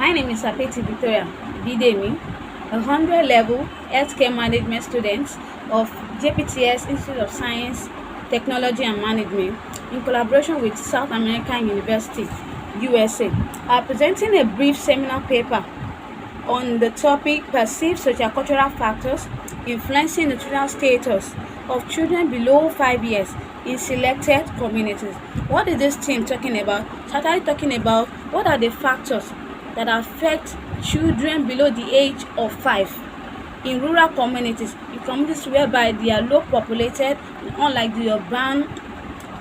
My name is Apeti Victoria Bidemi, a 100 level healthcare management student of JPTS Institute of Science, Technology and Management in collaboration with South American University, USA. I'm presenting a brief seminar paper on the topic perceived sociocultural factors influencing nutritional status of children below 5 years in selected communities. What is this team talking about? Started talking about what are the factors that affect children below the age of 5 in rural communities, in communities whereby they are low populated, unlike the urban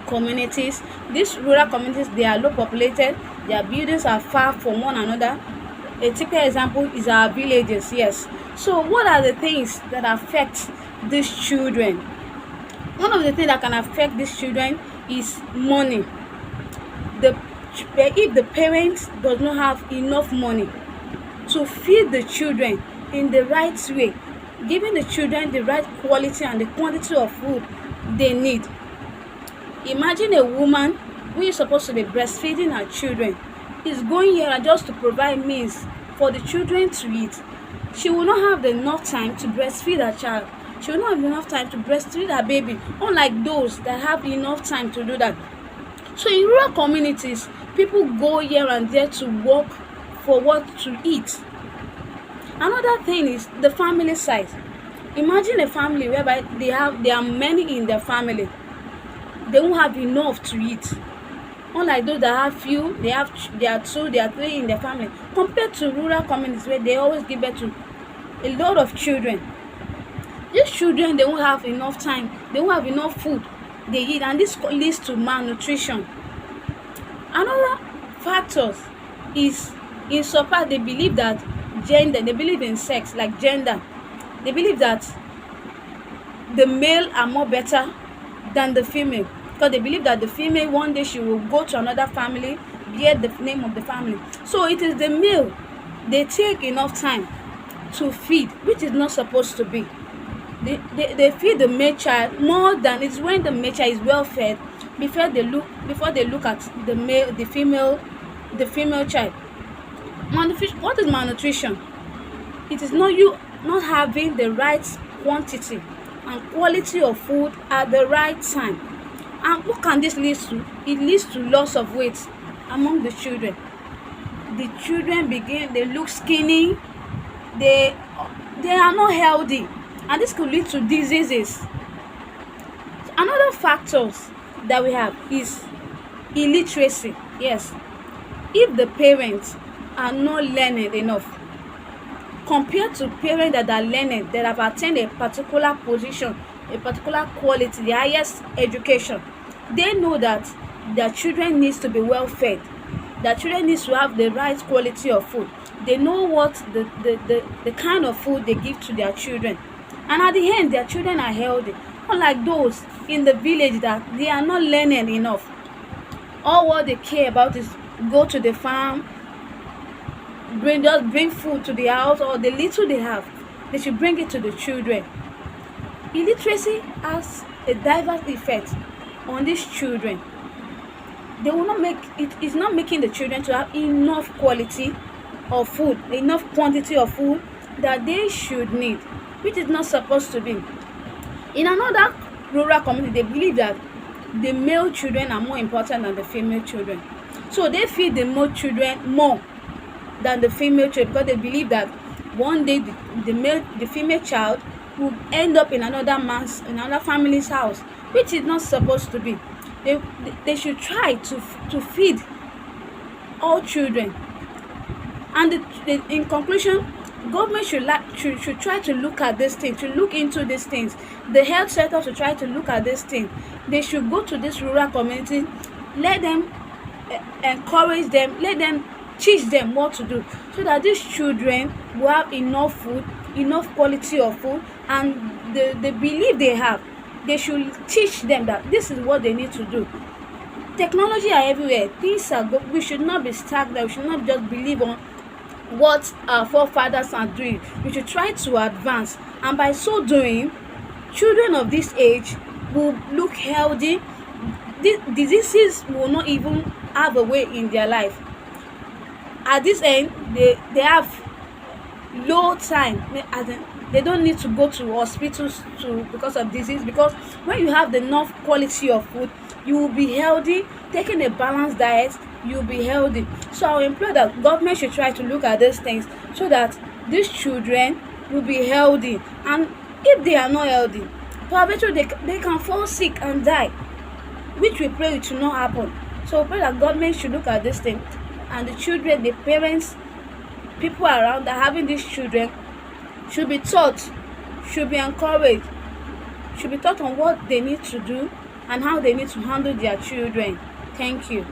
communities. These rural communities, they are low populated, their buildings are far from one another. A typical example is our villages. Yes, so what are the things that affect these children? One of the things that can affect these children is money. If the parents does not have enough money to feed the children in the right way, giving the children the right quality and the quantity of food they need. Imagine a woman who is supposed to be breastfeeding her children is going here just to provide means for the children to eat. She will not have enough time to breastfeed her child. She will not have enough time to breastfeed her baby, unlike those that have enough time to do that. So in rural communities, people go here and there to work for what to eat. Another thing is the family size. Imagine a family whereby there are many in their family. They won't have enough to eat. Unlike those that have few, there are two, there are three in their family. Compared to rural communities where they always give birth to a lot of children. These children, they won't have enough time. They won't have enough food they eat, and this leads to malnutrition. Another factors is in support. They believe that gender, they believe in sex, like gender. They believe that the male are more better than the female, because they believe that the female one day she will go to another family, bear the name of the family. So it is the male they take enough time to feed, which is not supposed to be. They feed the male child more than it's when the male child is well fed before they look at the female child. Malnutrition. What is malnutrition? It is not you not having the right quantity and quality of food at the right time. And what can this lead to? It leads to loss of weight among the children. The children they look skinny, they are not healthy, and this could lead to diseases. Another factors that we have is illiteracy. Yes, if the parents are not learning enough compared to parents that are learning, that have attained a particular position, a particular quality, the highest education, they know that their children needs to be well fed, their children needs to have the right quality of food. They know what the kind of food they give to their children, and at the end their children are healthy. Unlike those in the village that they are not learning enough, all what they care about is go to the farm, bring food to the house, or the little they have they should bring it to the children. Illiteracy has a diverse effect on these children. They will not make it is not making the children to have enough quality of food, enough quantity of food that they should need, which is not supposed to be. In another rural community, they believe that the male children are more important than the female children, so they feed the male children more than the female child, because they believe that one day the female child will end up in another family's house, which is not supposed to be. They should try to feed all children. And in conclusion, government should try to look at this thing, to look into these things. The health sector should try to look at this thing. They should go to this rural community, let them encourage them, let them teach them what to do, so that these children will have enough food, enough quality of food, and the belief they have, they should teach them that this is what they need to do. Technology are everywhere. Things are good. We should not be stagnant. We should not just believe on what our forefathers are doing. We should try to advance, and by so doing, children of this age will look healthy. Diseases will not even have a way in their life. at this end they have low time, as in they don't need to go to hospitals to because of disease, because when you have enough quality of food, you will be healthy. Taking a balanced diet, you'll be healthy. So I will implore that government should try to look at these things so that these children will be healthy. And if they are not healthy, probably they can fall sick and die, which we pray it will not happen. So we pray that government should look at this thing, and the children, the parents, people around that having these children should be taught, should be encouraged, should be taught on what they need to do and how they need to handle their children. Thank you.